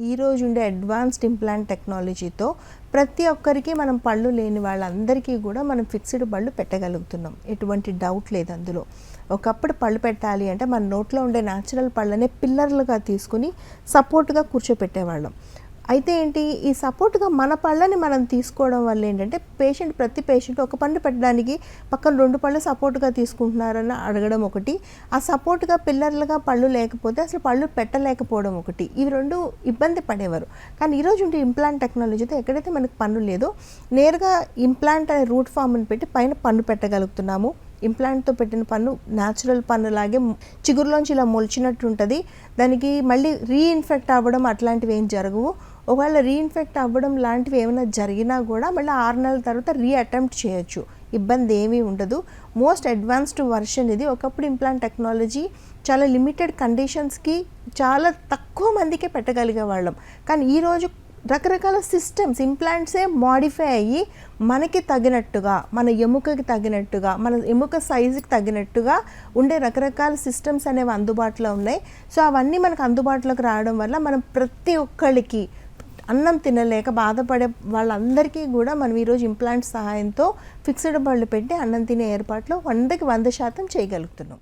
ఈరోజు ఉండే advanced implant టెక్నాలజీతో ప్రతి ఒక్కరికి మనం పళ్ళు లేని వాళ్ళందరికీ కూడా మనం ఫిక్స్డ్ పళ్ళు పెట్టగలుగుతున్నాం. ఎటువంటి డౌట్ లేదు అందులో. ఒకప్పుడు పళ్ళు పెట్టాలి అంటే మన నోట్లో ఉండే న్యాచురల్ పళ్ళనే పిల్లర్లుగా తీసుకుని సపోర్ట్గా కూర్చోపెట్టేవాళ్ళం. అయితే ఏంటి, ఈ సపోర్ట్గా మన పళ్ళని మనం తీసుకోవడం వల్ల ఏంటంటే ప్రతి పేషెంట్ ఒక పన్ను పెట్టడానికి పక్కన 2 పళ్ళు సపోర్ట్గా తీసుకుంటున్నారని అడగడం ఒకటి, ఆ సపోర్ట్గా పిల్లర్లుగా పళ్ళు లేకపోతే అసలు పళ్ళు పెట్టలేకపోవడం ఒకటి. ఇవి 2 ఇబ్బంది పడేవారు. కానీ ఈరోజు ఉండే ఇంప్లాంట్ టెక్నాలజీతో ఎక్కడైతే మనకు పన్ను లేదో నేరుగా ఇంప్లాంట్ అనే రూట్ ఫామ్ని పెట్టి పైన పన్ను పెట్టగలుగుతున్నాము. ఇంప్లాంట్తో పెట్టిన పన్ను న్యాచురల్ పన్నులాగే చిగురులోంచి ఇలా మొలిచినట్టు ఉంటుంది. దానికి మళ్ళీ రీఇన్ఫెక్ట్ అవ్వడం అట్లాంటివి ఏం జరగవు. ఒకవేళ రీఇన్ఫెక్ట్ అవ్వడం లాంటివి ఏమైనా జరిగినా కూడా మళ్ళీ 6 నెలల తర్వాత అటెంప్ట్ చేయొచ్చు. ఇబ్బంది ఏమీ ఉండదు. మోస్ట్ అడ్వాన్స్డ్ వర్షన్ ఇది. ఒకప్పుడు ఇంప్లాంట్ టెక్నాలజీ చాలా లిమిటెడ్ కండిషన్స్కి చాలా తక్కువ మందికే పెట్టగలిగే వాళ్ళం. కానీ ఈరోజు రకరకాల సిస్టమ్స్ ఇంప్లాంట్సే మాడిఫై అయ్యి మనకి తగినట్టుగా, మన ఎముకకి తగినట్టుగా, మన ఎముక సైజుకి తగినట్టుగా ఉండే రకరకాల సిస్టమ్స్ అనేవి అందుబాటులో ఉన్నాయి. సో అవన్నీ మనకు అందుబాటులోకి రావడం వల్ల మనం ప్రతి ఒక్కళ్ళకి అన్నం తినలేక బాధపడే వాళ్ళందరికీ కూడా మనం ఈరోజు ఇంప్లాంట్ సహాయంతో ఫిక్స్డ్ పళ్ళు పెట్టి అన్నం తినే ఏర్పాట్లు 100% చేయగలుగుతున్నాం.